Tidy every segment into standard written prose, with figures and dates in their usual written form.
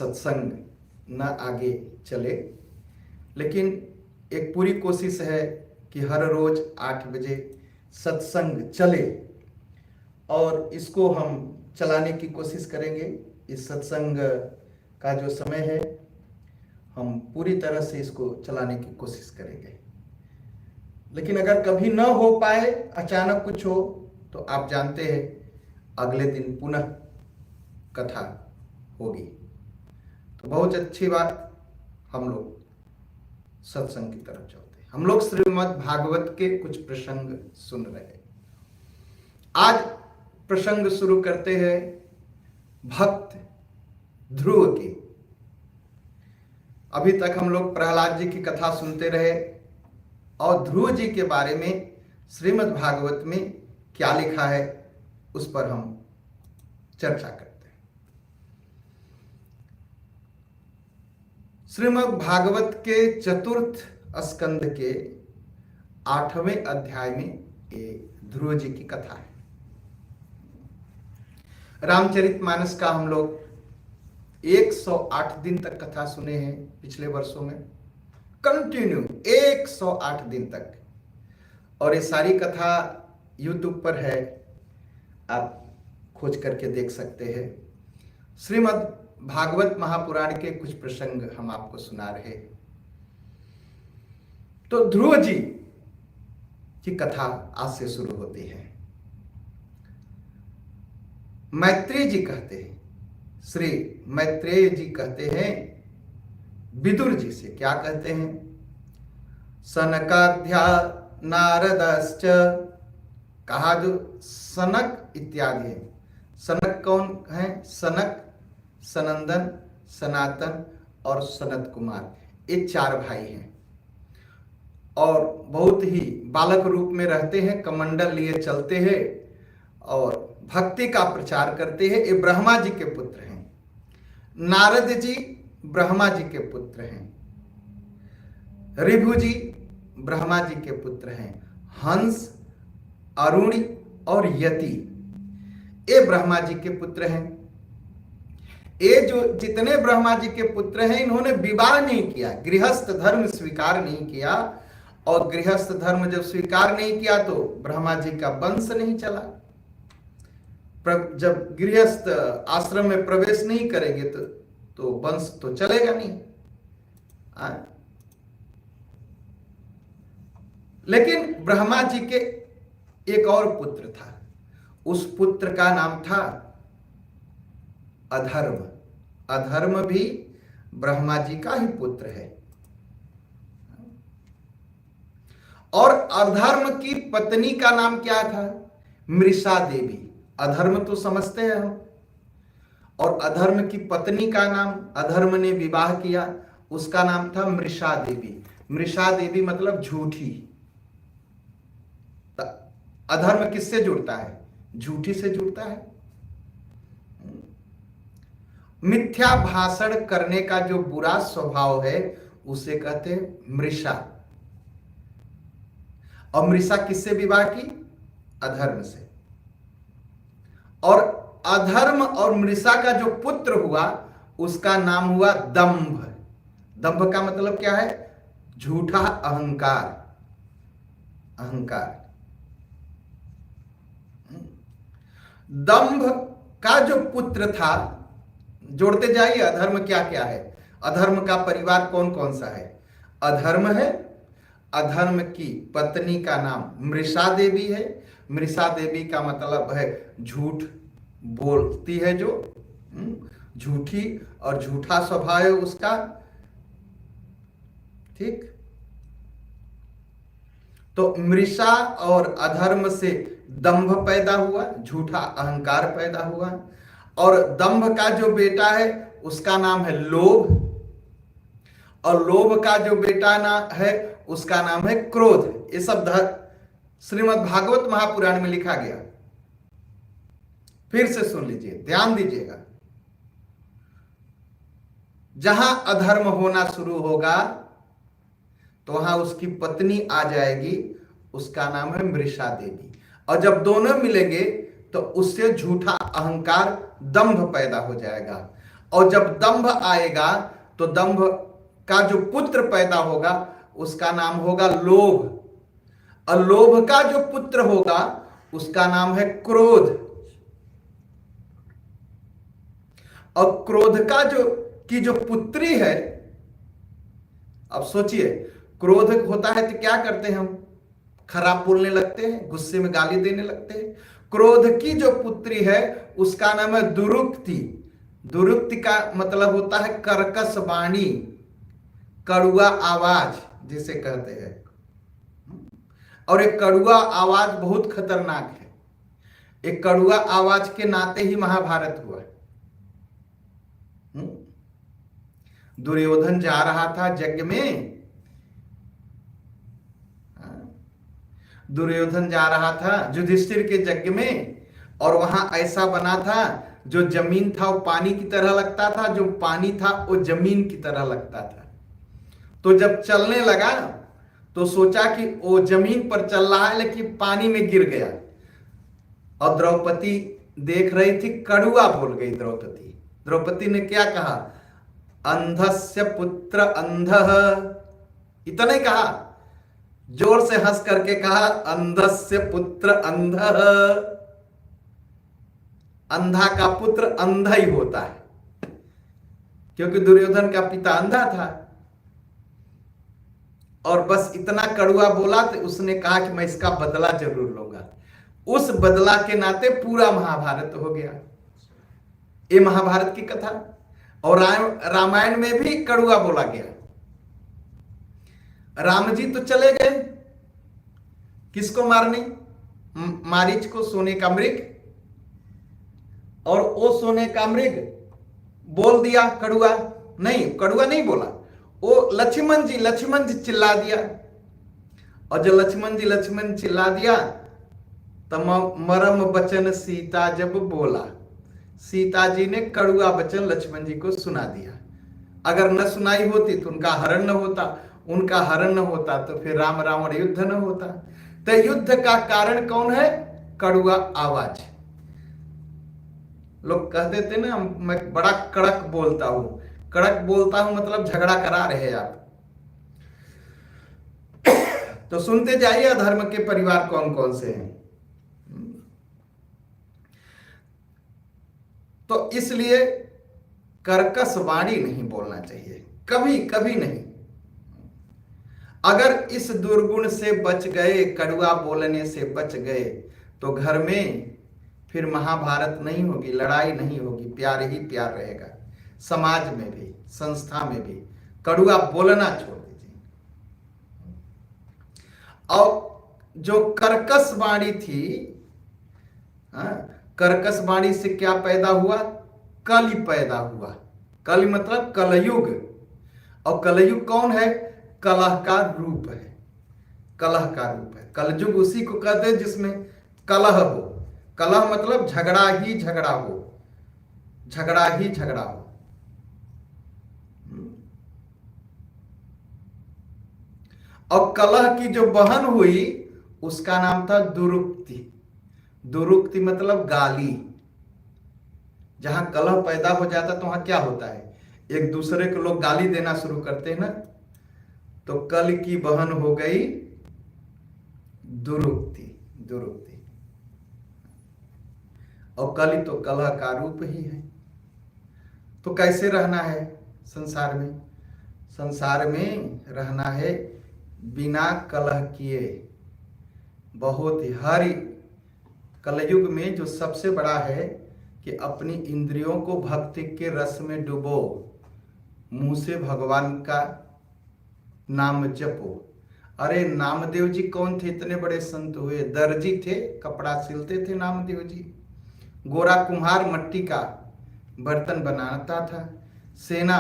सत्संग न आगे चले, लेकिन एक पूरी कोशिश है कि हर रोज 8 बजे सत्संग चले और इसको हम चलाने की कोशिश करेंगे। इस सत्संग का जो समय है हम पूरी तरह से इसको चलाने की कोशिश करेंगे। लेकिन अगर कभी न हो पाए, अचानक कुछ हो, तो आप जानते हैं अगले दिन पुनः कथा होगी। तो बहुत अच्छी बात, हम लोग सत्संग की तरफ चलते हैं। हम लोग श्रीमद् भागवत के कुछ प्रसंग सुन रहे हैं। आज प्रसंग शुरू करते हैं भक्त ध्रुव की। अभी तक हम लोग प्रहलाद जी की कथा सुनते रहे और ध्रुव जी के बारे में श्रीमद् भागवत में क्या लिखा है उस पर हम चर्चा करते हैं। श्रीमद् भागवत के चतुर्थ स्कंद के 8वें अध्याय में ये ध्रुव जी की कथा है। रामचरितमानस का हम लोग 108 दिन तक कथा सुने हैं पिछले वर्षों में, कंटिन्यू 108 दिन तक। और ये सारी कथा YouTube पर है, आप खोज करके देख सकते हैं। श्रीमद् भागवत महापुराण के कुछ प्रसंग हम आपको सुना रहे। तो ध्रुव जी की कथा आज से शुरू होती है। मैत्रेय जी कहते हैं, श्री मैत्रेय जी कहते हैं विदुर जी से, क्या कहते हैं? सनकाध्या नारदश्च, कहा जो सनक इत्यादि है। सनक कौन है? सनक, सनंदन, सनातन और सनत कुमार, ये 4 भाई हैं और बहुत ही बालक रूप में रहते हैं, कमंडल लिए चलते हैं और भक्ति का प्रचार करते हैं। ये ब्रह्मा जी के पुत्र हैं। नारद जी ब्रह्मा जी के पुत्र हैं। ऋभु जी ब्रह्मा जी के पुत्र हैं। हंस, अरुण और यति ये ब्रह्मा जी के पुत्र हैं। ये जो जितने ब्रह्मा जी के पुत्र हैं, इन्होंने विवाह नहीं किया, गृहस्थ धर्म स्वीकार नहीं किया। और गृहस्थ धर्म जब स्वीकार नहीं किया तो ब्रह्मा जी का वंश नहीं चला। जब गृहस्थ आश्रम में प्रवेश नहीं करेंगे तो वंश तो चलेगा नहीं। लेकिन ब्रह्मा जी के एक और पुत्र था। उस पुत्र का नाम था अधर्म। अधर्म भी ब्रह्मा जी का ही पुत्र है। और अधर्म की पत्नी का नाम क्या था? मृषा देवी। अधर्म तो समझते हैं हम। और अधर्म की पत्नी का नाम, अधर्म ने विवाह किया, उसका नाम था मृषा देवी। मृषा देवी मतलब झूठी। अधर्म किससे जुड़ता है? झूठी से जुड़ता है। मिथ्या भाषण करने का जो बुरा स्वभाव है उसे कहते हैं मृषा। और मृषा किससे विवाह की? अधर्म से। और अधर्म और मृषा का जो पुत्र हुआ उसका नाम हुआ दंभ। दंभ का मतलब क्या है? झूठा अहंकार। अहंकार। दंभ का जो पुत्र था, जोड़ते जाइए अधर्म क्या क्या है। अधर्म का परिवार कौन कौन सा है? अधर्म है, अधर्म की पत्नी का नाम मृषा देवी है। मृषा देवी का मतलब है झूठ बोलती है, जो झूठी और झूठा स्वभाव है उसका। ठीक। तो मृषा और अधर्म से दंभ पैदा हुआ, झूठा अहंकार पैदा हुआ। और दंभ का जो बेटा है उसका नाम है लोभ। और लोभ का जो बेटा है उसका नाम है क्रोध। ये सब श्रीमद् भागवत महापुराण में लिखा गया। फिर से सुन लीजिए, ध्यान दीजिएगा। जहां अधर्म होना शुरू होगा तो वहां उसकी पत्नी आ जाएगी, उसका नाम है मृषा देवी। और जब दोनों मिलेंगे तो उससे झूठा अहंकार, दंभ पैदा हो जाएगा। और जब दंभ आएगा तो दंभ का जो पुत्र पैदा होगा उसका नाम होगा लोभ, और लोभ का जो पुत्र होगा उसका नाम है क्रोध, और क्रोध का जो पुत्री है, अब सोचिए क्रोध होता है तो क्या करते हैं हम, खराब बोलने लगते हैं, गुस्से में गाली देने लगते हैं। क्रोध की जो पुत्री है उसका नाम है दुरुक्ति। दुरुक्ति का मतलब होता है कर्कश वाणी, कड़ुआ आवाज जिसे कहते हैं। और एक कड़ुआ आवाज बहुत खतरनाक है। एक कड़ुआ आवाज के नाते ही महाभारत हुआ। दुर्योधन जा रहा था यज्ञ में, दुर्योधन जा रहा था युधिष्ठिर के यज्ञ में, और वहां ऐसा बना था जो जमीन था वो पानी की तरह लगता था, जो पानी था वो जमीन की तरह लगता था। तो जब चलने लगा तो सोचा कि वो जमीन पर चल रहा है लेकिन पानी में गिर गया, और द्रौपदी देख रही थी, कड़ुआ बोल गई द्रौपदी। द्रौपदी ने क्या कहा, अंधस्य पुत्र अंधः, इतना ही कहा, जोर से हंस करके कहा अंधस्य पुत्र अंधः, अंधा का पुत्र अंधा ही होता है, क्योंकि दुर्योधन का पिता अंधा था। और बस इतना कड़ुआ बोला तो उसने कहा कि मैं इसका बदला जरूर लूंगा। उस बदला के नाते पूरा महाभारत हो गया। ये महाभारत की कथा। और रामायण में भी कड़ुआ बोला गया। राम जी तो चले गए किसको मारने, मारीच को, सोने का मृग, और वो सोने का मृग बोल दिया कड़ुआ नहीं, कड़ुआ नहीं बोला, वो लक्ष्मण जी चिल्ला दिया। और जब लक्ष्मण जी चिल्ला दिया तब मरम वचन सीता जब बोला, सीता जी ने कड़ुआ वचन लक्ष्मण जी को सुना दिया। अगर न सुनाई होती तो उनका हरण न होता, उनका हरण न होता तो फिर राम रावण युद्ध न होता। तो युद्ध का कारण कौन है, कड़ुआ आवाज। लोग कहते थे ना मैं बड़ा कड़क बोलता हूं, कड़क बोलता हूं मतलब झगड़ा करा रहे आप। तो सुनते जाइए अधर्म के परिवार कौन कौन से हैं। तो इसलिए कर्कश वाणी नहीं बोलना चाहिए, कभी कभी नहीं। अगर इस दुर्गुण से बच गए, कड़ुआ बोलने से बच गए, तो घर में फिर महाभारत नहीं होगी, लड़ाई नहीं होगी, प्यार ही प्यार रहेगा। समाज में भी, संस्था में भी कड़ुआ बोलना छोड़ दीजिए। और जो कर्कश वाणी थी, कर्कश वाणी से क्या पैदा हुआ, कलि पैदा हुआ। कलि मतलब कलयुग। और कलयुग कौन है, कलह का रूप है, कलह का रूप है। कलयुग उसी को कहते हैं जिसमें कलह हो। कलह मतलब झगड़ा ही झगड़ा हो, झगड़ा ही झगड़ा हो। और कलह की जो बहन हुई उसका नाम था दुरुक्ति। दुरुक्ति मतलब गाली। जहां कलह पैदा हो जाता तो वहां क्या होता है, एक दूसरे को लोग गाली देना शुरू करते हैं ना, तो कल की बहन हो गई दुरुक्ति। दुरुक्ति और कलि तो कलह का रूप ही है। तो कैसे रहना है संसार में, संसार में रहना है बिना कलह किए। बहुत ही हर कलयुग में जो सबसे बड़ा है कि अपनी इंद्रियों को भक्ति के रस में डुबो, मुंह से भगवान का नाम जपो। अरे नामदेव जी कौन थे, इतने बड़े संत हुए, दर्जी थे, कपड़ा सिलते थे नामदेव जी। गोरा कुम्हार मट्टी का बर्तन बनाता था। सेना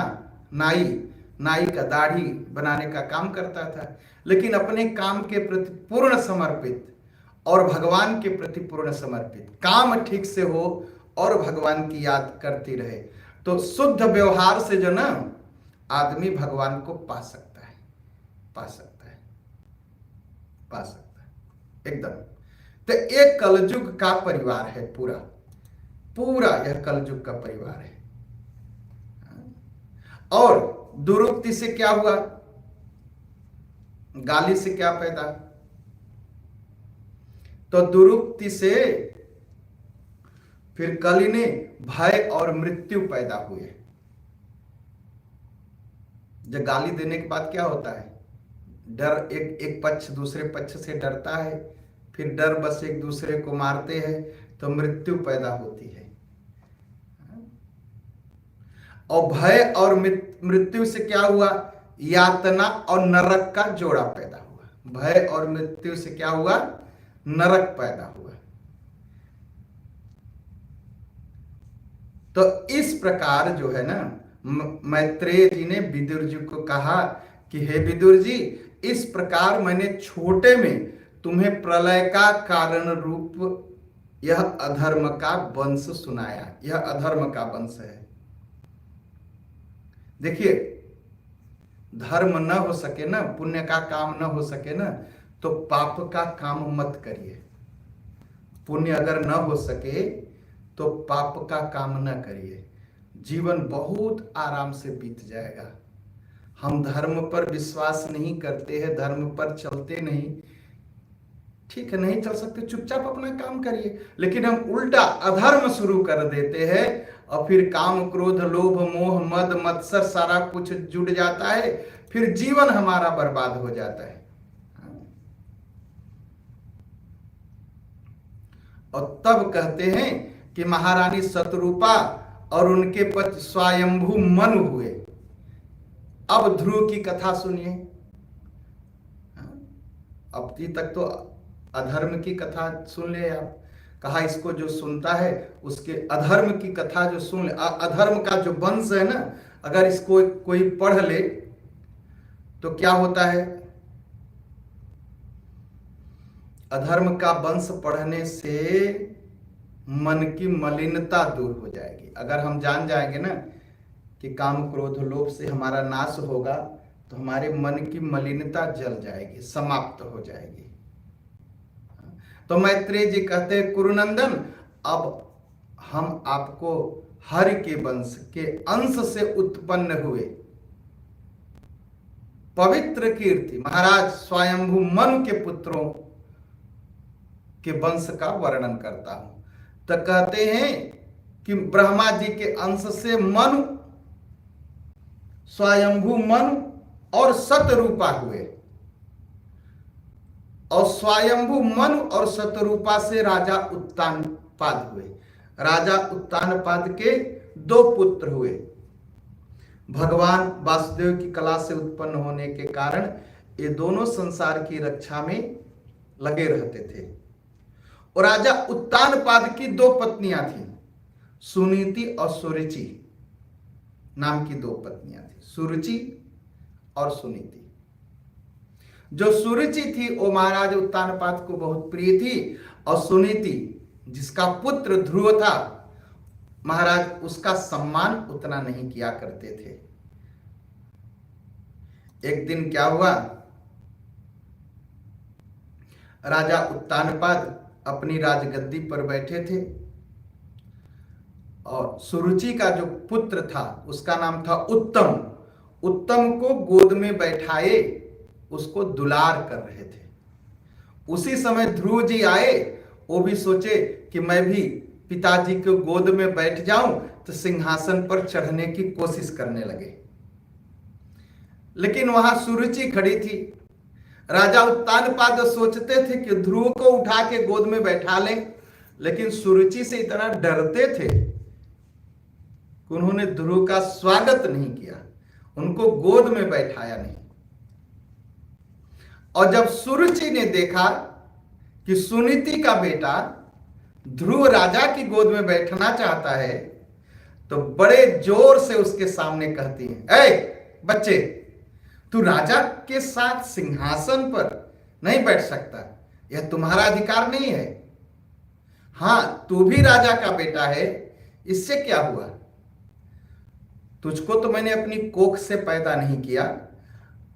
नाई का दाढ़ी बनाने का काम करता था, लेकिन अपने काम के प्रति पूर्ण समर्पित और भगवान के प्रति पूर्ण समर्पित। काम ठीक से हो और भगवान की याद करती रहे तो शुद्ध व्यवहार से जो ना आदमी भगवान को पा सकता है, पा सकता है, पा सकता है एकदम। तो एक कलयुग का परिवार है, पूरा पूरा यह कलयुग का परिवार है। और दुरुक्ति से क्या हुआ? गाली से क्या पैदा? तो दुरुक्ति से फिर कली ने भय और मृत्यु पैदा हुए। जब गाली देने के बाद क्या होता है? डर, एक पक्ष दूसरे पक्ष से डरता है, फिर डर बस एक दूसरे को मारते हैं, तो मृत्यु पैदा होती है। और भय और मृत्यु से क्या हुआ? यातना और नरक का जोड़ा पैदा हुआ। भय और मृत्यु से क्या हुआ? नरक पैदा हुआ। तो इस प्रकार जो है ना, मैत्रेय जी ने विदुर जी को कहा कि हे विदुर जी, इस प्रकार मैंने छोटे में तुम्हें प्रलय का कारण रूप यह अधर्म का वंश सुनाया। यह अधर्म का वंश है। देखिए, धर्म न हो सके ना, पुण्य का काम न हो सके ना, तो पाप का काम मत करिए। पुण्य अगर न हो सके तो पाप का काम न करिए, जीवन बहुत आराम से बीत जाएगा। हम धर्म पर विश्वास नहीं करते हैं, धर्म पर चलते नहीं, ठीक है, नहीं चल सकते, चुपचाप अपना काम करिए। लेकिन हम उल्टा अधर्म शुरू कर देते हैं और फिर काम, क्रोध, लोभ, मोह, मद, मत्सर सारा कुछ जुड़ जाता है, फिर जीवन हमारा बर्बाद हो जाता है। और तब कहते हैं कि महारानी शतरूपा और उनके पति स्वयंभू मनु हुए। अब ध्रुव की कथा सुनिए। अब तक तो अधर्म की कथा सुन ले आप। कहा इसको जो सुनता है उसके अधर्म की कथा जो सुन ले, अधर्म का जो वंश है ना, अगर इसको कोई पढ़ ले तो क्या होता है? अधर्म का वंश पढ़ने से मन की मलिनता दूर हो जाएगी। अगर हम जान जाएंगे ना कि काम, क्रोध, लोभ से हमारा नाश होगा, तो हमारे मन की मलिनता जल जाएगी, समाप्त हो जाएगी। तो मैत्रेय जी कहते हैं, कुरुनंदन, अब हम आपको हरि के वंश के अंश से उत्पन्न हुए पवित्र कीर्ति महाराज स्वयंभू मनु के पुत्रों के वंश का वर्णन करता हूं। तो कहते हैं कि ब्रह्मा जी के अंश से मनु, स्वयंभू मनु और शतरूपा हुए, और स्वयंभू मनु और शतरूपा से राजा उत्तानपाद हुए। राजा उत्तानपाद के 2 पुत्र हुए। भगवान वासुदेव की कला से उत्पन्न होने के कारण ये दोनों संसार की रक्षा में लगे रहते थे। और राजा उत्तानपाद की 2 पत्नियां थीं, सुनीति और सुरुचि नाम की 2 पत्नियां थी, सुरुचि और सुनीति। जो सुरुचि थी वो महाराज उत्तानपाद को बहुत प्रिय थी, और सुनीति जिसका पुत्र ध्रुव था, महाराज उसका सम्मान उतना नहीं किया करते थे। एक दिन क्या हुआ, राजा उत्तानपाद अपनी राजगद्दी पर बैठे थे, और सुरुचि का जो पुत्र था उसका नाम था उत्तम। उत्तम को गोद में बैठाए उसको दुलार कर रहे थे। उसी समय ध्रुव जी आए, वो भी सोचे कि मैं भी पिताजी के गोद में बैठ जाऊं, तो सिंहासन पर चढ़ने की कोशिश करने लगे। लेकिन वहां सुरुचि खड़ी थी। राजा उत्तानपाद सोचते थे कि ध्रुव को उठा के गोद में बैठा लें, लेकिन सुरुचि से इतना डरते थे कि उन्होंने ध्रुव का स्वागत नहीं किया, उनको गोद में बैठाया नहीं। और जब सुरुचि ने देखा कि सुनीति का बेटा ध्रुव राजा की गोद में बैठना चाहता है, तो बड़े जोर से उसके सामने कहती है, ए बच्चे, तू राजा के साथ सिंहासन पर नहीं बैठ सकता, यह तुम्हारा अधिकार नहीं है। हां, तू भी राजा का बेटा है, इससे क्या हुआ? तुझको तो मैंने अपनी कोख से पैदा नहीं किया।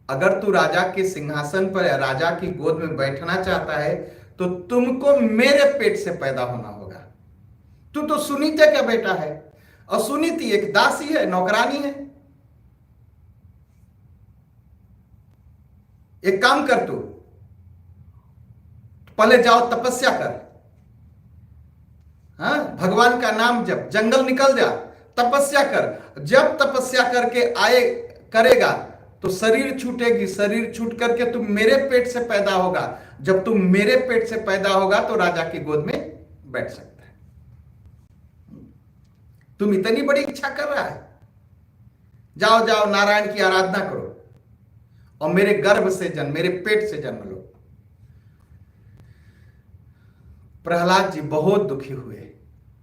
अगर तू राजा के सिंहासन पर या राजा की गोद में बैठना चाहता है तो तुमको मेरे पेट से पैदा होना होगा। तू तो सुनीति का बेटा है, और सुनीति एक दासी है, नौकरानी है। एक काम कर, तू पहले जाओ तपस्या कर, हाँ, भगवान का नाम जप, जंगल निकल जा, तपस्या कर। जब तपस्या करके आए करेगा तो शरीर छूटेगी, शरीर छूट करके तुम मेरे पेट से पैदा होगा। जब तुम मेरे पेट से पैदा होगा तो राजा की गोद में बैठ सकता है। तुम इतनी बड़ी इच्छा कर रहा है, जाओ जाओ नारायण की आराधना करो और मेरे गर्भ से जन्म, मेरे पेट से जन्म लो। प्रहलाद जी बहुत दुखी हुए,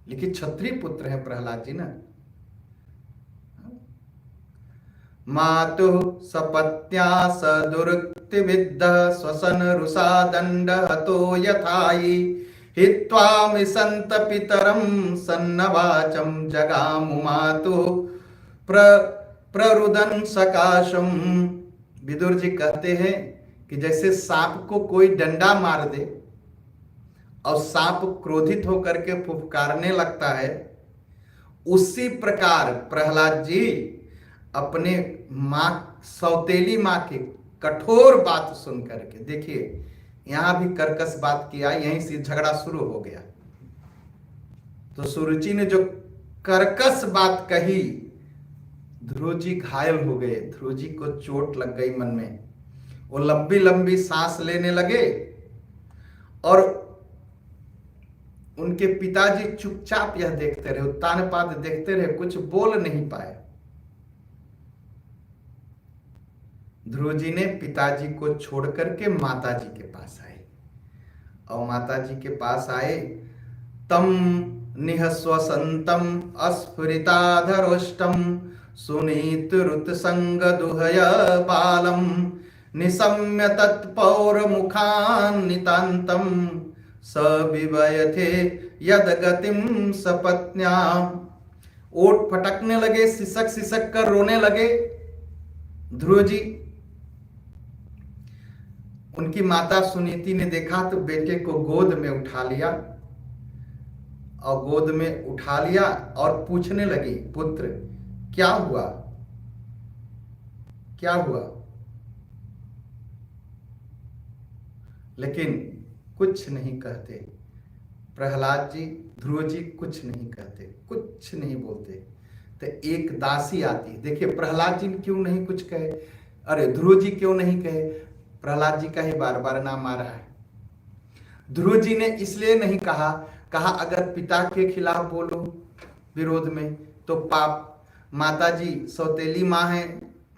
लेकिन क्षत्रिय पुत्र है प्रहलाद जी ना। मातु सपत्न्या सदुरुक्ति विद्ध स्वसन रुषा दंड हतो यथाई हित्वा मिसंत पितरम सन्नवाचम जगामु मातु प्ररुदन सकाशम। विदुर जी कहते हैं कि जैसे सांप को कोई डंडा मार दे और सांप क्रोधित होकर के फुफकारने लगता है, उसी प्रकार प्रहलाद जी अपने मां, सौतेली मां की कठोर बात सुन करके, देखिए यहां भी कर्कश बात किया, यहीं से झगड़ा शुरू हो गया। तो सुरुचि ने जो कर्कश बात कही, ध्रुव जी घायल हो गए, ध्रुव जी को चोट लग गई मन में। वो लंबी लंबी सांस लेने लगे और उनके पिताजी चुपचाप यह देखते रहे, उत्तानपाद देखते रहे, कुछ बोल नहीं पाए। ध्रुव जी ने पिताजी को छोड़ करके माताजी के पास आए और माताजी के पास आए, तम निहस्वसंतम अस्फुरिताधरोष्टम सुनीत रुत संग दुहय बालम निशम्य तत्पौर मुखान नितांतम सविवयथे यद गतिम सपत्न्या। ओठ फटकने लगे, सिसक सिसक कर रोने लगे ध्रुव जी। उनकी माता सुनीति ने देखा तो बेटे को गोद में उठा लिया और पूछने लगी, पुत्र क्या हुआ, क्या हुआ? लेकिन कुछ नहीं कहते प्रहलाद जी, ध्रुव जी कुछ नहीं कहते, कुछ नहीं बोलते। तो एक दासी आती, देखिए प्रहलाद जी क्यों नहीं कुछ कहे, अरे ध्रुव जी क्यों नहीं कहे, प्रहलाद जी का ही बार बार नाम आ रहा है। ध्रुव जी ने इसलिए नहीं कहा अगर पिता के खिलाफ बोलो विरोध में तो पाप, माता जी सौतेली माँ है,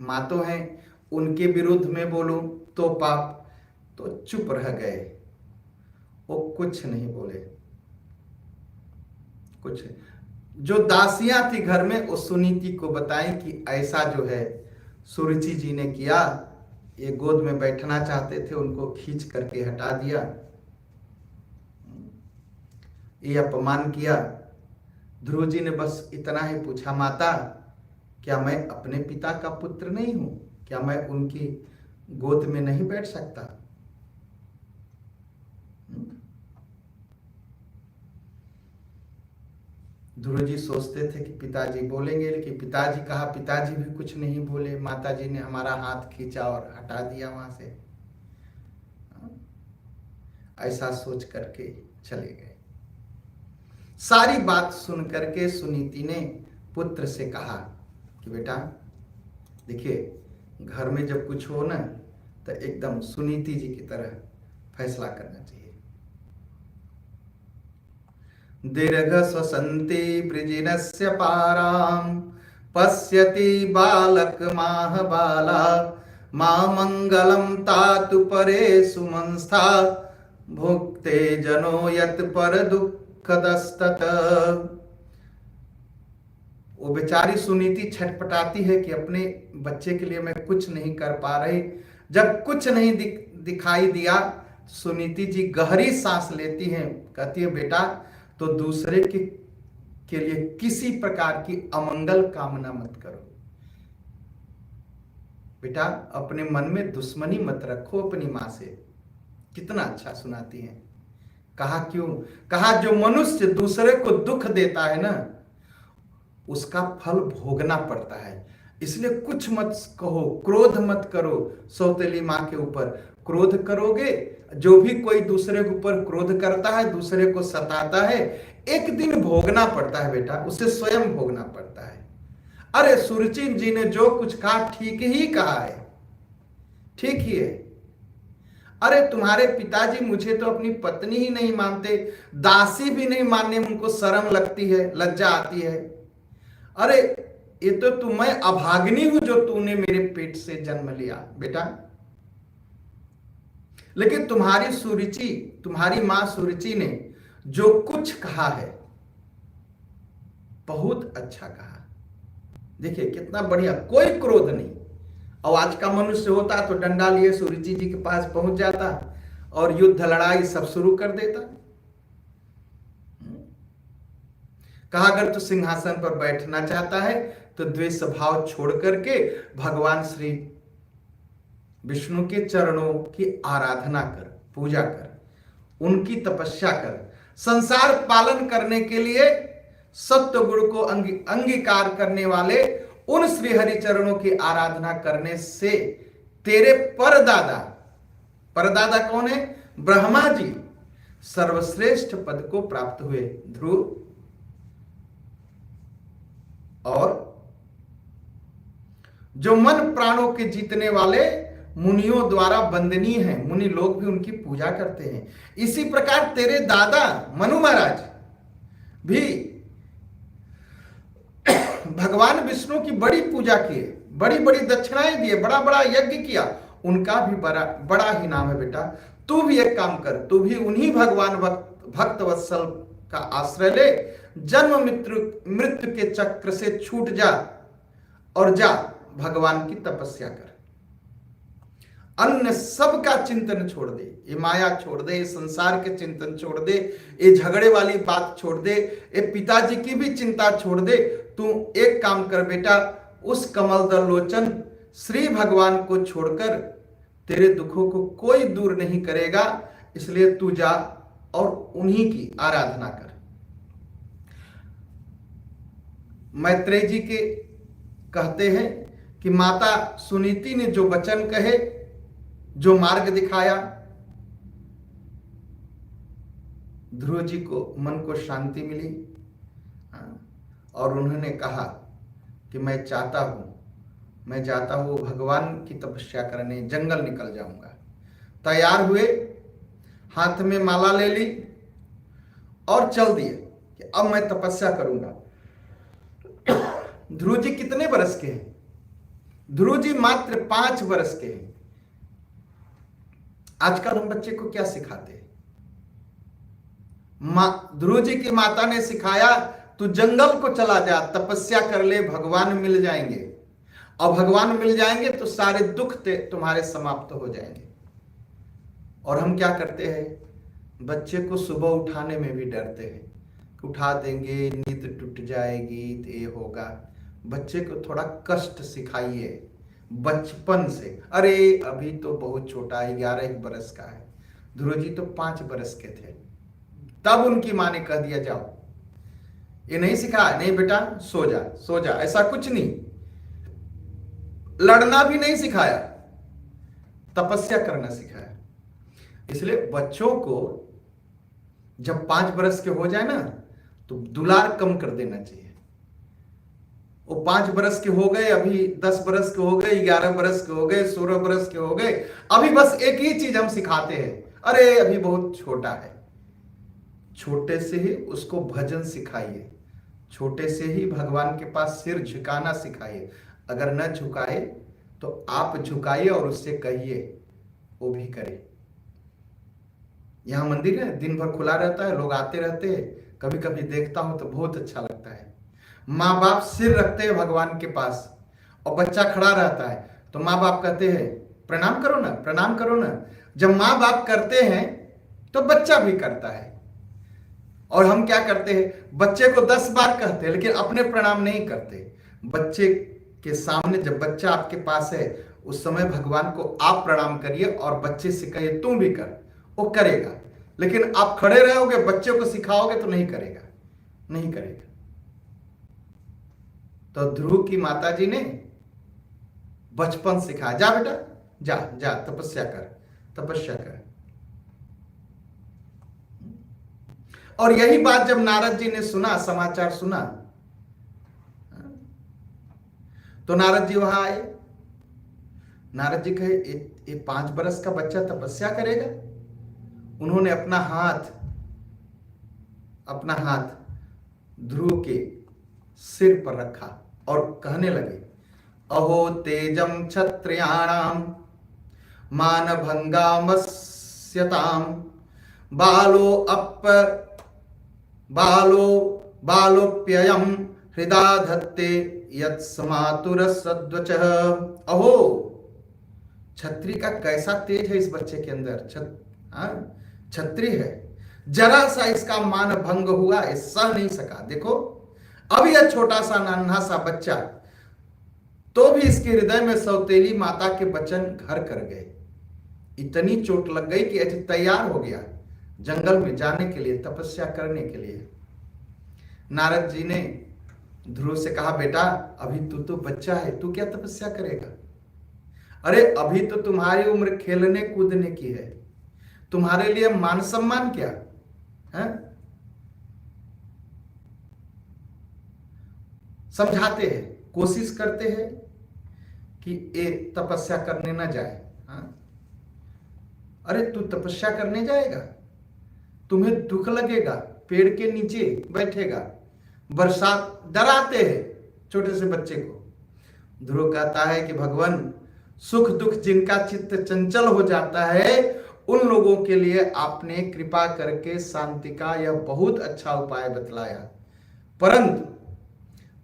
मातो हैं, उनके विरुद्ध में बोलो तो पाप। तो चुप रह गए, वो कुछ नहीं बोले। कुछ जो दासियां थी घर में, वो सुनीति को बताई कि ऐसा जो है सुरुचि जी ने किया, ये गोद में बैठना चाहते थे, उनको खींच करके हटा दिया, ये अपमान किया। ध्रुव जी ने बस इतना ही पूछा, माता क्या मैं अपने पिता का पुत्र नहीं हूं? क्या मैं उनकी गोद में नहीं बैठ सकता? ध्रुव जी सोचते थे कि पिताजी बोलेंगे, लेकिन पिताजी कहा, पिताजी भी कुछ नहीं बोले। माताजी ने हमारा हाथ खींचा और हटा दिया वहां से। ऐसा सोच करके चले गए। सारी बात सुन करके सुनीति ने पुत्र से कहा कि बेटा देखिए, घर में जब कुछ हो ना तो एकदम सुनीति जी की तरह फैसला करना चाहिए। दीर्घ स्वसंति वृजिनस्य पाराम पश्यति बालक माह बाला मां मंगलम तातु परे सुमंस्था भुक्ते जनो यत पर दुःखदस्तत। वो बेचारी सुनीति छटपटाती है कि अपने बच्चे के लिए मैं कुछ नहीं कर पा रही। जब कुछ नहीं दिखाई दिया, सुनीति जी गहरी सांस लेती हैं, कहती है बेटा तो दूसरे के लिए किसी प्रकार की अमंगल कामना मत करो बेटा, अपने मन में दुश्मनी मत रखो अपनी मां से। कितना अच्छा सुनाती हैं। कहा क्यों? कहा जो मनुष्य दूसरे को दुख देता है ना, उसका फल भोगना पड़ता है। इसलिए कुछ मत कहो, क्रोध मत करो सौतेली माँ के ऊपर। क्रोध करोगे, जो भी कोई दूसरे के ऊपर क्रोध करता है, दूसरे को सताता है, एक दिन भोगना पड़ता है बेटा, उसे स्वयं भोगना पड़ता है। अरे सुरुचि जी ने जो कुछ कहा ठीक ही कहा है, ठीक ही है। अरे तुम्हारे पिताजी मुझे तो अपनी पत्नी ही नहीं मानते, दासी भी नहीं मानने में उनको शर्म लगती है, लज्जा आती है। अरे ये तो मैं अभागिनी हूं जो तूने मेरे पेट से जन्म लिया बेटा। लेकिन तुम्हारी सुरुचि, तुम्हारी मां सुरुचि ने जो कुछ कहा है बहुत अच्छा कहा। देखिए कितना बढ़िया, कोई क्रोध नहीं। और आज का मनुष्य होता तो डंडा लिए सुरुचि जी के पास पहुंच जाता और युद्ध लड़ाई सब शुरू कर देता। कहा अगर तू सिंहासन पर बैठना चाहता है तो द्वेष भाव छोड़ करके भगवान श्री विष्णु के चरणों की आराधना कर, पूजा कर, उनकी तपस्या कर। संसार पालन करने के लिए सत्य गुण को अंगीकार करने वाले उन श्री हरि चरणों की आराधना करने से तेरे परदादा, परदादा कौन है? ब्रह्मा जी, सर्वश्रेष्ठ पद को प्राप्त हुए ध्रुव। और जो मन प्राणों के जीतने वाले मुनियों द्वारा वंदनीय हैं, मुनि लोग भी उनकी पूजा करते हैं। इसी प्रकार तेरे दादा मनु महाराज भी भगवान विष्णु की बड़ी पूजा किए, बड़ी बड़ी दक्षिणाएं दिए, बड़ा बड़ा यज्ञ किया, उनका भी बड़ा ही नाम है बेटा। तू भी एक काम कर, तू भी उन्हीं भगवान भक्त वत्सल का आश्रय ले, जन्म मृत्यु के चक्र से छूट जा और जा भगवान की तपस्या कर। अन्य सब का चिंतन छोड़ दे, ये माया छोड़ दे, ये संसार के चिंतन छोड़ दे, ये झगड़े वाली बात छोड़ दे, ये पिताजी की भी चिंता छोड़ दे। तू एक काम कर बेटा, उस कमल दल लोचन श्री भगवान को छोड़कर तेरे दुखों को कोई दूर नहीं करेगा, इसलिए तू जा और उन्हीं की आराधना कर। मैत्रेय जी के कहते हैं कि माता सुनीति ने जो वचन कहे, जो मार्ग दिखाया, ध्रुव जी को मन को शांति मिली और उन्होंने कहा कि मैं चाहता हूं, मैं जाता हूं भगवान की तपस्या करने, जंगल निकल जाऊंगा। तैयार हुए, हाथ में माला ले ली और चल दिए कि अब मैं तपस्या करूंगा। ध्रुव जी कितने बरस के हैं? ध्रुव जी मात्र 5 वर्ष के हैं। आजकल हम बच्चे को क्या सिखाते हैं? ध्रुव जी की माता ने सिखाया तू जंगल को चला जा, तपस्या कर ले, भगवान मिल जाएंगे, और भगवान मिल जाएंगे तो सारे दुख तुम्हारे समाप्त हो जाएंगे। और हम क्या करते हैं? बच्चे को सुबह उठाने में भी डरते हैं, उठा देंगे नींद टूट जाएगी तो ये होगा। बच्चे को थोड़ा कष्ट सिखाइए बचपन से। अरे अभी तो बहुत छोटा है, 11 बरस का है। ध्रुव जी तो 5 बरस के थे, तब उनकी मां ने कह दिया जाओ। ये नहीं सिखाया, नहीं बेटा सो जा, सो जा, ऐसा कुछ नहीं। लड़ना भी नहीं सिखाया, तपस्या करना सिखाया। इसलिए बच्चों को जब 5 बरस के हो जाए ना तो दुलार कम कर देना चाहिए। वो 5 बरस के हो गए, अभी 10 बरस के हो गए, 11 बरस के हो गए, 16 बरस के हो गए, अभी बस एक ही चीज हम सिखाते हैं, अरे अभी बहुत छोटा है। छोटे से ही उसको भजन सिखाइए, छोटे से ही भगवान के पास सिर झुकाना सिखाइए। अगर न झुकाए तो आप झुकाइए और उससे कहिए, वो भी करे। यहां मंदिर है, दिन भर खुला रहता है, लोग आते रहते हैं, कभी कभी देखता हूं तो बहुत अच्छा लगता है। माँ बाप सिर रखते हैं भगवान के पास और बच्चा खड़ा रहता है, तो माँ बाप कहते हैं प्रणाम करो ना, प्रणाम करो ना। जब माँ बाप करते हैं तो बच्चा भी करता है। और हम क्या करते हैं? बच्चे को 10 बार कहते हैं लेकिन अपने प्रणाम नहीं करते। बच्चे के सामने जब बच्चा आपके पास है उस समय भगवान को आप प्रणाम करिए और बच्चे से कहिए तुम भी कर, वो करेगा। लेकिन आप खड़े रहोगे, बच्चे को सिखाओगे तो नहीं करेगा, नहीं करेगा। तो ध्रुव की माताजी ने बचपन सिखाया, जा बेटा जा जा तपस्या कर, तपस्या कर। और यही बात जब नारद जी ने सुना, समाचार सुना, तो नारद जी वहां आए। नारद जी कहे ये 5 बरस का बच्चा तपस्या करेगा? उन्होंने अपना हाथ ध्रुव के सिर पर रखा और कहने लगे, अहो तेजम क्षत्रियाणाम मानभंगामस्यताम बालोप्ययम हृदा धत्ते यत्समातुर सद्वचः। अहो, छत्री का कैसा तेज है इस बच्चे के अंदर, छत्री है, जरा सा इसका मान भंग हुआ, ये सह नहीं सका। देखो अब यह छोटा सा नन्हा सा बच्चा, तो भी इसके हृदय में सौतेली माता के वचन घर कर गए। इतनी चोट लग गई कि ऐसे तैयार हो गया जंगल में जाने के लिए, तपस्या करने के लिए। नारद जी ने ध्रुव से कहा, बेटा अभी तू तो बच्चा है, तू क्या तपस्या करेगा? अरे अभी तो तुम्हारी उम्र खेलने कूदने की है, तुम्हारे लिए मान सम्मान क्या है? समझाते हैं, कोशिश करते हैं कि ये तपस्या करने ना जाए। अरे तू तपस्या करने जाएगा, तुम्हें दुख लगेगा, पेड़ के नीचे बैठेगा, बरसात, डराते हैं छोटे से बच्चे को। ध्रुव कहता है कि भगवान, सुख दुख जिनका चित्त चंचल हो जाता है उन लोगों के लिए आपने कृपा करके शांति का यह बहुत अच्छा उपाय बतलाया, परंतु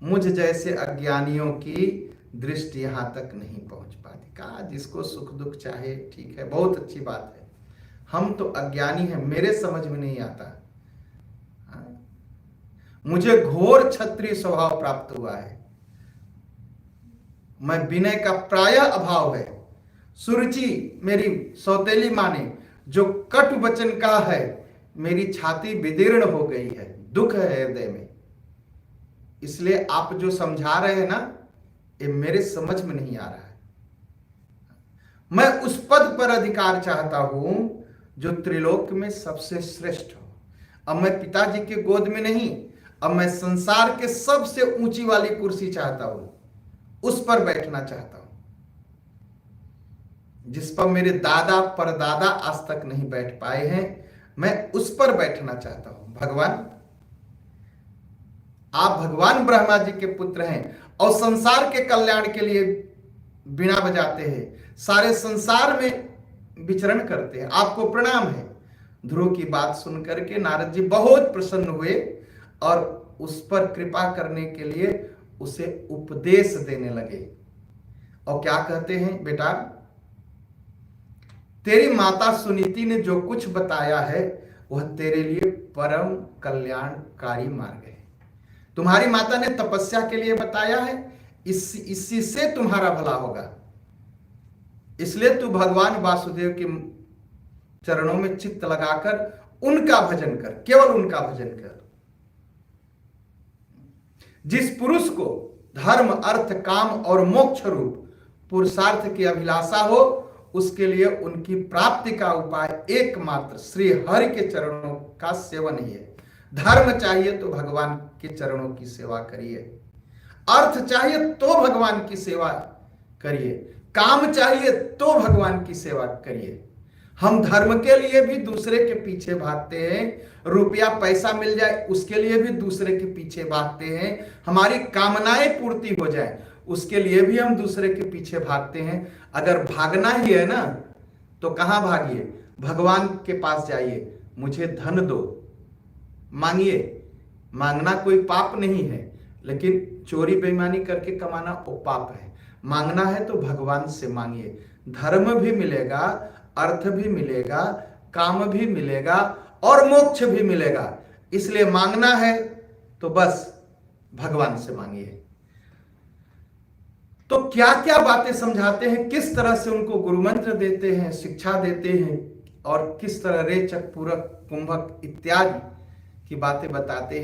मुझ जैसे अज्ञानियों की दृष्टि यहां तक नहीं पहुंच पाती। कहा जिसको सुख दुख चाहे ठीक है, बहुत अच्छी बात है, हम तो अज्ञानी हैं, मेरे समझ में नहीं आता। मुझे घोर क्षत्रिय स्वभाव प्राप्त हुआ है, मैं विनय का प्रायः अभाव है। सुरुचि मेरी सौतेली माँ ने जो कटु वचन कहा है, मेरी छाती विदीर्ण हो गई है, दुख है हृदय में। इसलिए आप जो समझा रहे हैं ना, ये मेरे समझ में नहीं आ रहा है। मैं उस पद पर अधिकार चाहता हूं जो त्रिलोक में सबसे श्रेष्ठ हो। अब मैं पिताजी के गोद में नहीं, अब मैं संसार के सबसे ऊंची वाली कुर्सी चाहता हूं, उस पर बैठना चाहता हूं, जिस पर मेरे दादा परदादा आज तक नहीं बैठ पाए हैं, मैं उस पर बैठना चाहता हूं। भगवान, आप भगवान ब्रह्मा जी के पुत्र हैं और संसार के कल्याण के लिए बीणा बजाते हैं, सारे संसार में विचरण करते हैं, आपको प्रणाम है। ध्रुव की बात सुनकर के नारद जी बहुत प्रसन्न हुए और उस पर कृपा करने के लिए उसे उपदेश देने लगे। और क्या कहते हैं, बेटा तेरी माता सुनीति ने जो कुछ बताया है वह तेरे लिए परम कल्याणकारी मार्ग है। तुम्हारी माता ने तपस्या के लिए बताया है, इसी से तुम्हारा भला होगा। इसलिए तू भगवान वासुदेव के चरणों में चित्त लगाकर उनका भजन कर, केवल उनका भजन कर। जिस पुरुष को धर्म अर्थ काम और मोक्ष रूप पुरुषार्थ की अभिलाषा हो, उसके लिए उनकी प्राप्ति का उपाय एकमात्र श्री हरि के चरणों का सेवन ही है। धर्म चाहिए तो भगवान के चरणों की सेवा करिए, अर्थ चाहिए तो भगवान की सेवा करिए, काम चाहिए तो भगवान की सेवा करिए। हम धर्म के लिए भी दूसरे के पीछे भागते हैं, रुपया पैसा मिल जाए उसके लिए भी दूसरे के पीछे भागते हैं, हमारी कामनाएं पूर्ति हो जाए उसके लिए भी हम दूसरे के पीछे भागते हैं। अगर भागना ही है ना तो कहां भागिए, भगवान के पास जाइए, मुझे धन दो, मांगिए। मांगना कोई पाप नहीं है, लेकिन चोरी बेईमानी करके कमाना वो पाप है। मांगना है तो भगवान से मांगिए, धर्म भी मिलेगा, अर्थ भी मिलेगा, काम भी मिलेगा और मोक्ष भी मिलेगा। इसलिए मांगना है तो बस भगवान से मांगिए। तो क्या क्या बातें समझाते हैं, किस तरह से उनको गुरु मंत्र देते हैं, शिक्षा देते हैं, और किस तरह रेचक पूरक कुंभक इत्यादि की बातें बताते हैं।